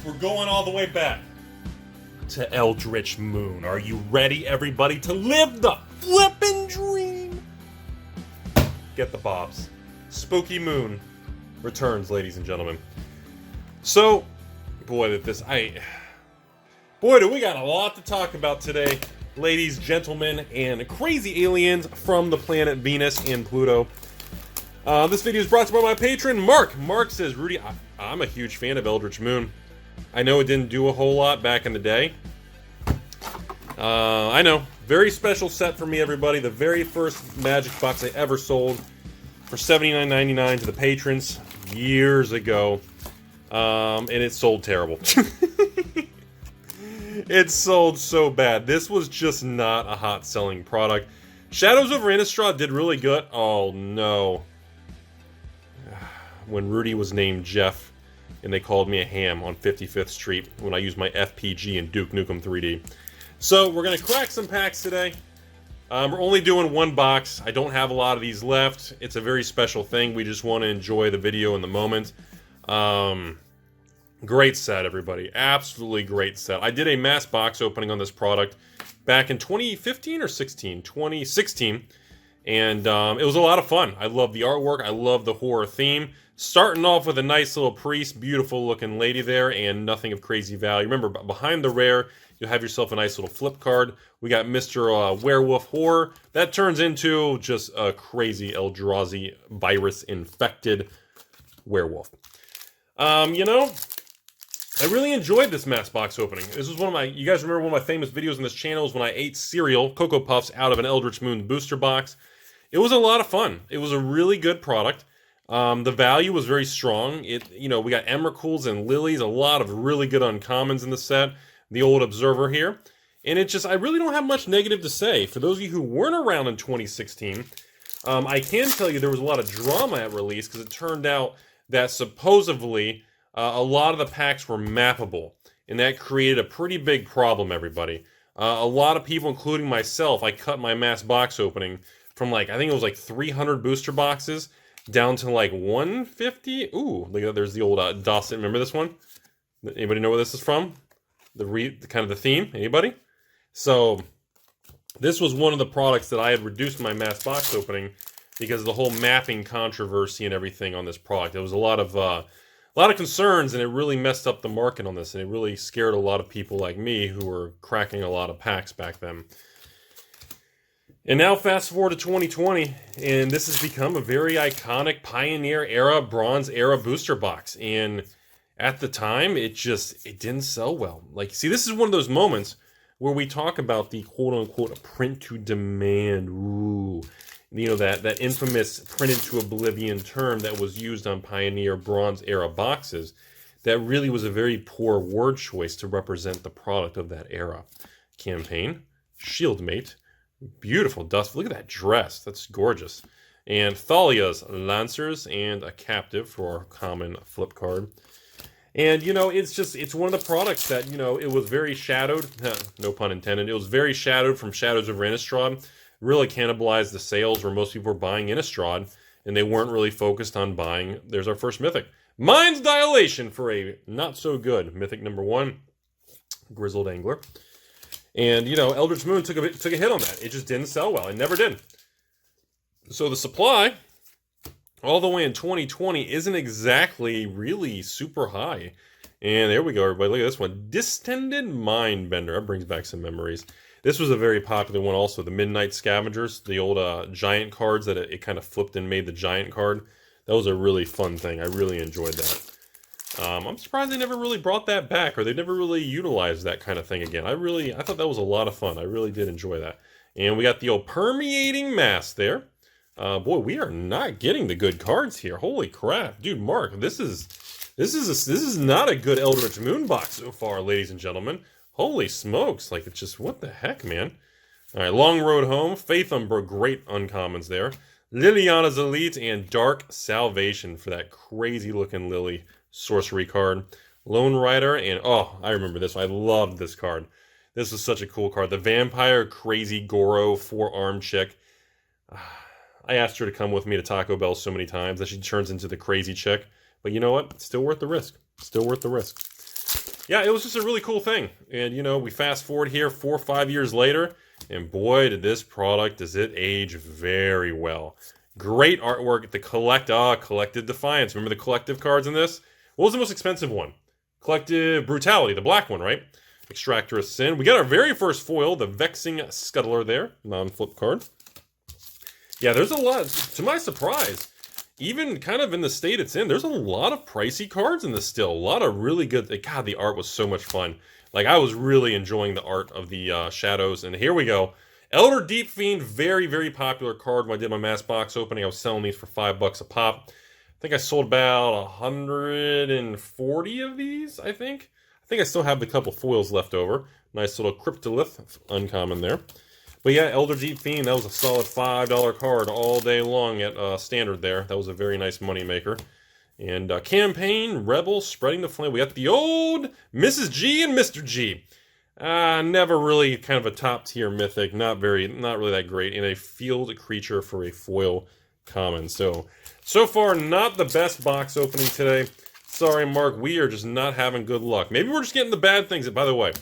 we're going all the way back to Eldritch Moon. Are you ready, everybody, to live the flippin' dream? Get the bobs. Spooky Moon returns, ladies and gentlemen. So, boy, do we got a lot to talk about today, ladies, gentlemen, and crazy aliens from the planet Venus and Pluto. This video is brought to you by my patron, Mark. Mark says, Rudy, I'm a huge fan of Eldritch Moon. I know it didn't do a whole lot back in the day. I know. Very special set for me, everybody. The very first Magic box I ever sold for $79.99 to the patrons years ago. And it sold terrible. It sold so bad. This was just not a hot selling product. Shadows over Innistrad did really good. Oh no. When Rudy was named Jeff and they called me a ham on 55th Street when I used my FPG in Duke Nukem 3D. So we're going to crack some packs today. We're only doing one box. I don't have a lot of these left. It's a very special thing. We just want to enjoy the video in the moment. Great set, everybody. Absolutely great set. I did a mass box opening on this product back in 2015 or 16? 2016. And it was a lot of fun. I love the artwork. I love the horror theme. Starting off with a nice little priest, beautiful looking lady there, and nothing of crazy value. Remember, behind the rare, you'll have yourself a nice little flip card. We got Mr. Werewolf Horror. That turns into just a crazy Eldrazi virus-infected werewolf. You know, I really enjoyed this mass box opening. This was one of my, you guys remember one of my famous videos on this channel is when I ate cereal, Cocoa Puffs, out of an Eldritch Moon booster box. It was a lot of fun. It was a really good product. The value was very strong. We got Emrakuls and Lilies, a lot of really good uncommons in the set. The old Observer here. And I really don't have much negative to say. For those of you who weren't around in 2016, I can tell you there was a lot of drama at release because it turned out that supposedly a lot of the packs were mappable. And that created a pretty big problem, everybody. A lot of people, including myself, I cut my mass box opening from I think it was 300 booster boxes down to 150. Ooh, look at that. There's the old Dawson. Remember this one? Anybody know where this is from? Kind of the theme. Anybody? So this was one of the products that I had reduced my mass box opening because of the whole mapping controversy and everything on this product. There was a lot of concerns, and it really messed up the market on this, and it really scared a lot of people like me who were cracking a lot of packs back then. And now fast forward to 2020, and this has become a very iconic Pioneer era, Bronze era booster box. And at the time, it didn't sell well. See, this is one of those moments where we talk about the quote-unquote print to demand. Ooh. That infamous printed to oblivion term that was used on Pioneer Bronze era boxes. That really was a very poor word choice to represent the product of that era. Campaign, Shieldmate, beautiful dust. Look at that dress. That's gorgeous. And Thalia's Lancers and a Captive for our common flip card. And, it's one of the products that, it was very shadowed. No pun intended. It was very shadowed from Shadows over Innistrad. Really cannibalized the sales where most people were buying Innistrad. And they weren't really focused on buying. There's our first Mythic. Mind's Dilation for a not-so-good Mythic number 1. Grizzled Angler. And, Eldritch Moon took a hit on that. It just didn't sell well. It never did. So the supply, all the way in 2020, isn't exactly really super high. And there we go, everybody. Look at this one. Distended Mindbender. That brings back some memories. This was a very popular one also. The Midnight Scavengers, the old giant cards that it kind of flipped and made the giant card. That was a really fun thing. I really enjoyed that. I'm surprised they never really brought that back, or they never really utilized that kind of thing again. I thought that was a lot of fun. I really did enjoy that. And we got the old Permeating Mass there. Boy, we are not getting the good cards here. Holy crap, dude, Mark, this is not a good Eldritch Moon box so far, ladies and gentlemen. Holy smokes, it's just what the heck, man. All right, Long Road Home, Faith Umbra, great uncommons there. Liliana's Elite and Dark Salvation for that crazy looking Lily sorcery card. Lone Rider, and oh, I remember this one. I loved this card. This was such a cool card. The Vampire Crazy Goro 4-arm chick. I asked her to come with me to Taco Bell so many times that she turns into the crazy chick. But you know what? It's still worth the risk. Still worth the risk. yeah, it was just a really cool thing. And, you know, we fast forward here 4 or 5 years later, and boy, did this product, does it age very well. Great artwork. The Collective Defiance. Remember the collective cards in this? What was the most expensive one? Collective Brutality, the black one, right? Extractor of Sin. We got our very first foil, the Vexing Scuttler there, non-flip card. Yeah, there's a lot, to my surprise, even kind of in the state it's in, there's a lot of pricey cards in this still. A lot of really good, God, the art was so much fun. Like, I was really enjoying the art of the shadows, and here we go. Elder Deep Fiend, very, very popular card. When I did my mass box opening, I was selling these for $5 a pop. I think I sold about 140 of these, I think. I still have a couple foils left over. Nice little Cryptolith, uncommon there. But yeah, Elder Deep Fiend, that was a solid $5 card all day long at Standard there. That was a very nice moneymaker. And Campaign, Rebel, Spreading the Flame. We got the old Mrs. G and Mr. G. Never really kind of a top-tier mythic. Not really that great. And a field creature for a foil common. So far, not the best box opening today. Sorry, Mark, we are just not having good luck. Maybe we're just getting the bad things. By the way,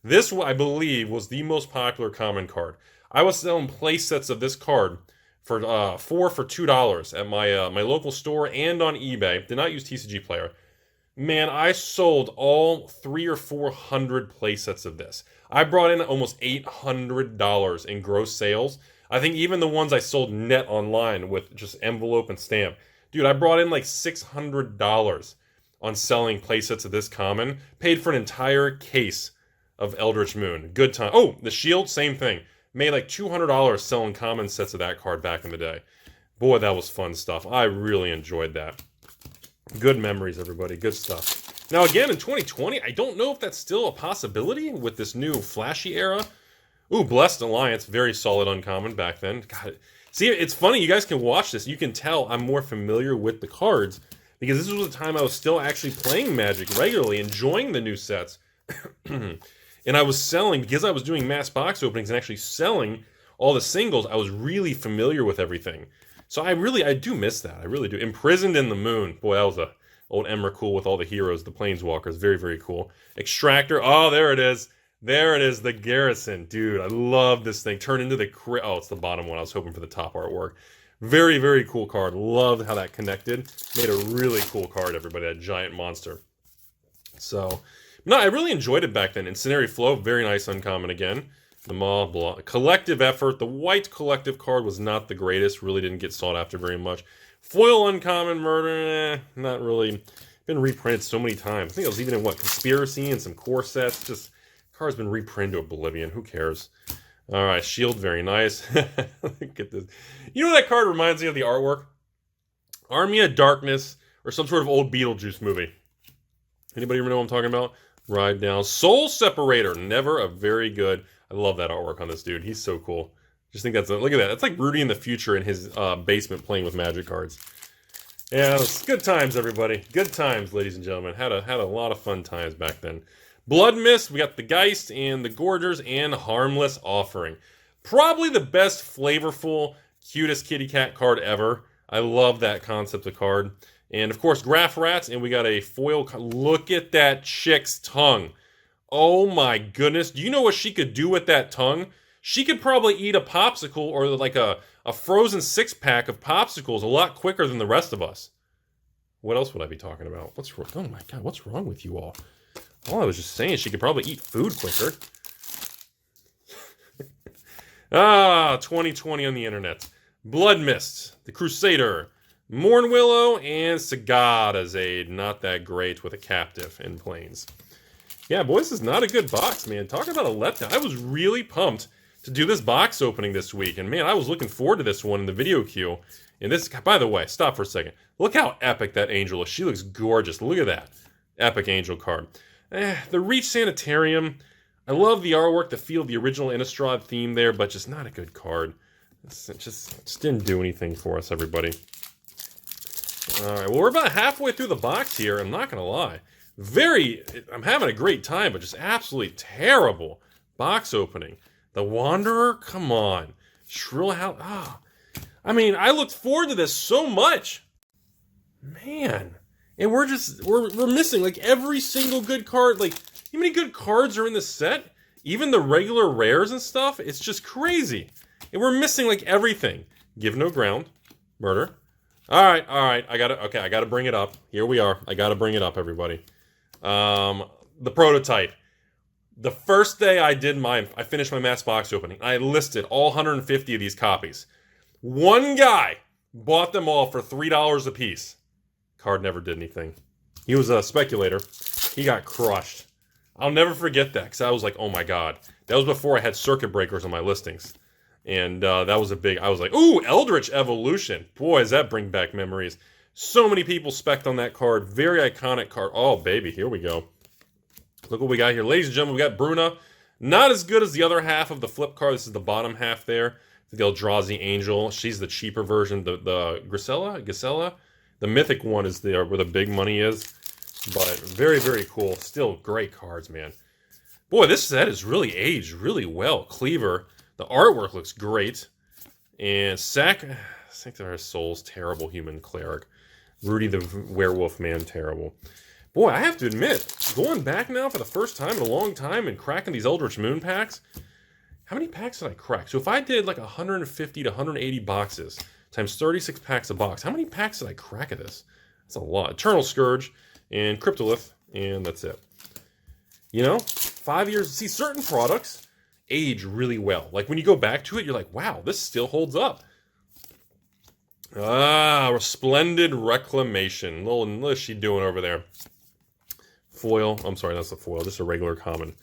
this, I believe, was the most popular common card. I was selling play sets of this card for $4 for $2 at my local store and on eBay. Did not use TCG Player. Man, I sold all 300 or 400 play sets of this. I brought in almost $800 in gross sales. I think even the ones I sold net online with just envelope and stamp. Dude, I brought in like $600 on selling playsets of this common. Paid for an entire case of Eldritch Moon. Good time. Oh, the Shield, same thing. Made like $200 selling common sets of that card back in the day. Boy, that was fun stuff. I really enjoyed that. Good memories, everybody. Good stuff. Now, again, in 2020, I don't know if that's still a possibility with this new flashy era. Ooh, Blessed Alliance. Very solid uncommon back then. God, see, it's funny. You guys can watch this. You can tell I'm more familiar with the cards because this was the time I was still actually playing Magic regularly, enjoying the new sets. And I was selling, because I was doing mass box openings and actually selling all the singles, I was really familiar with everything. So I do miss that. I really do. Imprisoned in the Moon. Boy, that was a old Emrakul with all the heroes, the Planeswalkers. Very, very cool. Extractor. Oh, there it is. There it is, the Garrison. Dude, I love this thing. Turn into the... Oh, it's the bottom one. I was hoping for the top artwork. Very, very cool card. Loved how that connected. Made a really cool card, everybody. That giant monster. So... No, I really enjoyed it back then. Incendiary Flow, very nice uncommon again. The Maw, blah. Collective Effort. The white collective card was not the greatest. Really didn't get sought after very much. Foil uncommon Murder, not really. Been reprinted so many times. I think it was even in, Conspiracy and some core sets. Just, card's been reprinted to oblivion. Who cares? All right, Shield, very nice. Get this. You know what that card reminds me of, the artwork? Army of Darkness or some sort of old Beetlejuice movie. Anybody even know what I'm talking about? Ride Down. Soul Separator. Never a very good... I love that artwork on this dude. He's so cool. Just think look at that. That's like Rudy in the future in his basement playing with Magic cards. Yeah, it was good times, everybody. Good times, ladies and gentlemen. Had a lot of fun times back then. Blood Mist. We got the Geist and the Gorgers and Harmless Offering. Probably the best flavorful, cutest kitty cat card ever. I love that concept of card. And, of course, Graph Rats, and we got a foil... Look at that chick's tongue. Oh, my goodness. Do you know what she could do with that tongue? She could probably eat a popsicle or like a frozen six-pack of popsicles a lot quicker than the rest of us. What else would I be talking about? What's wrong? Oh, my God. What's wrong with you all? All I was just saying, she could probably eat food quicker. 2020 on the internet. Blood Mist, the Crusader... Mornwillow and Sagada's Aid. Not that great with a captive in Plains. Yeah, boys, this is not a good box, man. Talk about a letdown. I was really pumped to do this box opening this week. And, man, I was looking forward to this one in the video queue. And this, by the way, stop for a second. Look how epic that angel is. She looks gorgeous. Look at that. Epic angel card. The Reach Sanitarium. I love the artwork, the feel of the original Innistrad theme there, but just not a good card. It just didn't do anything for us, everybody. Alright, well, we're about halfway through the box here. I'm not going to lie. I'm having a great time, but just absolutely terrible box opening. The Wanderer? Come on. Shrill House? I mean, I looked forward to this so much. Man. And we're missing, like, every single good card. Like, You know how many good cards are in this set? Even the regular rares and stuff, it's just crazy. And we're missing like everything. Give no ground. Murder. Alright, I gotta bring it up. Here we are. I gotta bring it up, everybody. The prototype. The first day I did mine, I finished my mass box opening. I listed all 150 of these copies. One guy bought them all for $3 a piece. Card never did anything. He was a speculator. He got crushed. I'll never forget that, because I was like, oh my god. That was before I had circuit breakers on my listings. And that was a big, I was like, ooh, Eldritch Evolution. Boy, does that bring back memories. So many people spec'd on that card. Very iconic card. Oh, baby, here we go. Look what we got here. Ladies and gentlemen, we got Bruna. Not as good as the other half of the flip card. This is the bottom half there. The Eldrazi Angel. She's the cheaper version. The Gisela? The mythic one is there where the big money is. But very, very cool. Still great cards, man. Boy, this set is really aged really well. Cleaver. The artwork looks great. And Sanctify Souls, terrible human cleric. Rudy the werewolf man, terrible. Boy, I have to admit, going back now for the first time in a long time and cracking these Eldritch Moon packs, how many packs did I crack? So if I did like 150 to 180 boxes times 36 packs a box, how many packs did I crack of this? That's a lot. Eternal Scourge and Cryptolith, and that's it. You know, 5 years. See, certain products age really well. Like when you go back to it, you're like, wow, this still holds up. Resplendent Reclamation. What is she doing over there? Foil. I'm sorry, that's the foil. Just a regular common.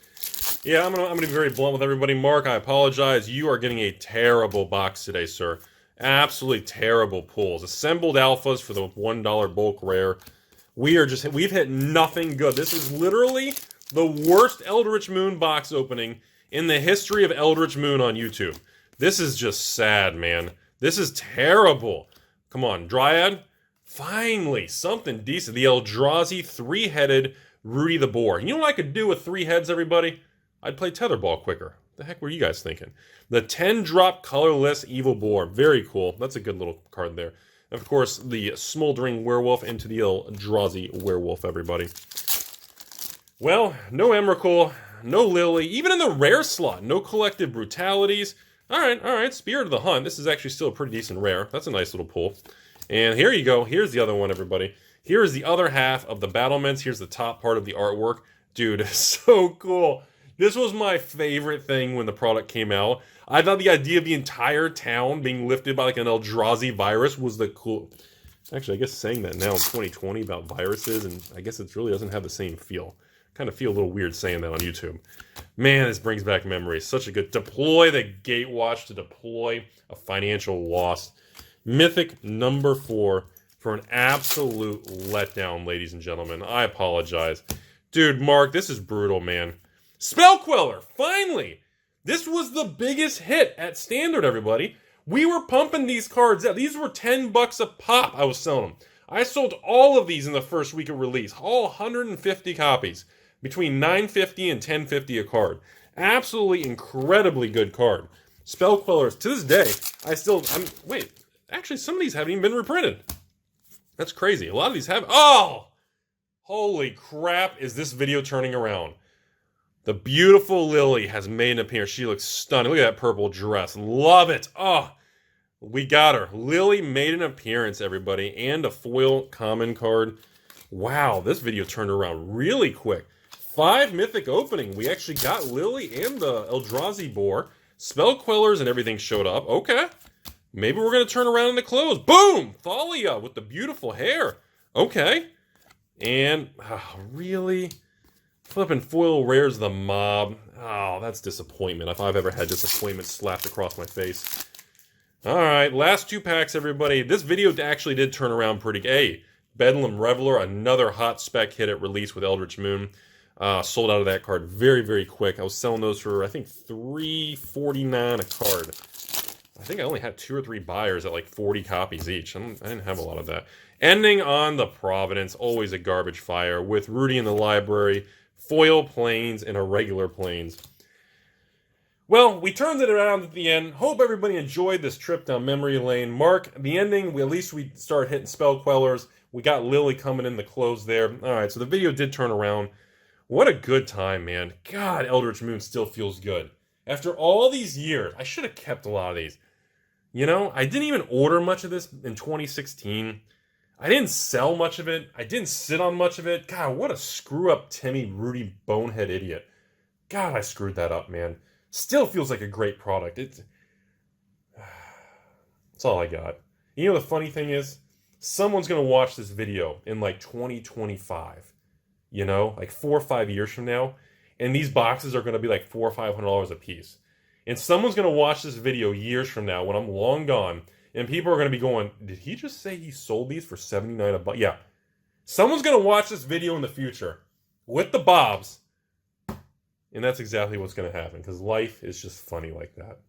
Yeah, I'm gonna be very blunt with everybody. Mark, I apologize. You are getting a terrible box today, sir. Absolutely terrible pulls. Assembled alphas for the $1 bulk rare. We've hit nothing good. This is literally the worst Eldritch Moon box opening in the history of Eldritch Moon on YouTube. This is just sad, man. This is terrible. Come on, Dryad. Finally, something decent. The Eldrazi three-headed Rudy the Boar. You know what I could do with 3 heads, everybody? I'd play Tetherball quicker. The heck were you guys thinking? The 10-drop colorless Evil Boar. Very cool. That's a good little card there. And of course, the Smoldering Werewolf into the Eldrazi Werewolf, everybody. Well, no Emrakul, no Lily. Even in the rare slot, no Collective Brutalities. All right. Spirit of the Hunt. This is actually still a pretty decent rare. That's a nice little pull. And here you go. Here's the other one, everybody. Here is the other half of the battlements. Here's the top part of the artwork. Dude, so cool. This was my favorite thing when the product came out. I thought the idea of the entire town being lifted by like an Eldrazi virus was the cool... Actually, I guess saying that now in 2020 about viruses, and I guess it really doesn't have the same feel. Kind of feel a little weird saying that on YouTube. Man, this brings back memories. Such a good... Deploy the Gatewatch to deploy a financial loss. Mythic number 4 for an absolute letdown, ladies and gentlemen. I apologize. Dude, Mark, this is brutal, man. Spell Queller, finally! This was the biggest hit at Standard, everybody. We were pumping these cards out. These were $10 a pop I was selling them. I sold all of these in the first week of release. All 150 copies. Between $9.50 and $10.50 a card. Absolutely incredibly good card. Spell Quellers, to this day, wait, actually some of these haven't even been reprinted. That's crazy. A lot of these have. Oh! Holy crap, is this video turning around. The beautiful Lily has made an appearance. She looks stunning. Look at that purple dress. Love it. Oh, we got her. Lily made an appearance, everybody. And a foil common card. Wow, this video turned around really quick. 5 mythic opening. We actually got Lily and the Eldrazi Boar. Spell Quellers and everything showed up. Okay. Maybe we're going to turn around in the close. Boom! Thalia with the beautiful hair. Okay. And, really? Flipping foil rares the mob. Oh, that's disappointment. If I've ever had disappointment slapped across my face. Alright, last 2 packs, everybody. This video actually did turn around pretty good. Hey, Bedlam Reveler, another hot spec hit at release with Eldritch Moon. Sold out of that card very, very quick. I was selling those for, I think, $3.49 a card. I think I only had 2 or 3 buyers at like 40 copies each. I didn't have a lot of that. Ending on the Providence, always a garbage fire, with Rudy in the library, foil planes, and irregular planes. Well, we turned it around at the end. Hope everybody enjoyed this trip down memory lane. Mark, the ending, at least we started hitting Spell Quellers. We got Lily coming in the close there. Alright, so the video did turn around. What a good time, man. God, Eldritch Moon still feels good. After all these years, I should have kept a lot of these. You know, I didn't even order much of this in 2016. I didn't sell much of it. I didn't sit on much of it. God, what a screw-up Timmy Rudy bonehead idiot. God, I screwed that up, man. Still feels like a great product. That's all I got. You know, the funny thing is, someone's going to watch this video in like 2025. You know, like 4 or 5 years from now. And these boxes are going to be like $400 or $500 a piece. And someone's going to watch this video years from now when I'm long gone. And people are going to be going, did he just say he sold these for $79 a box? Yeah. Someone's going to watch this video in the future with the bobs. And that's exactly what's going to happen. Because life is just funny like that.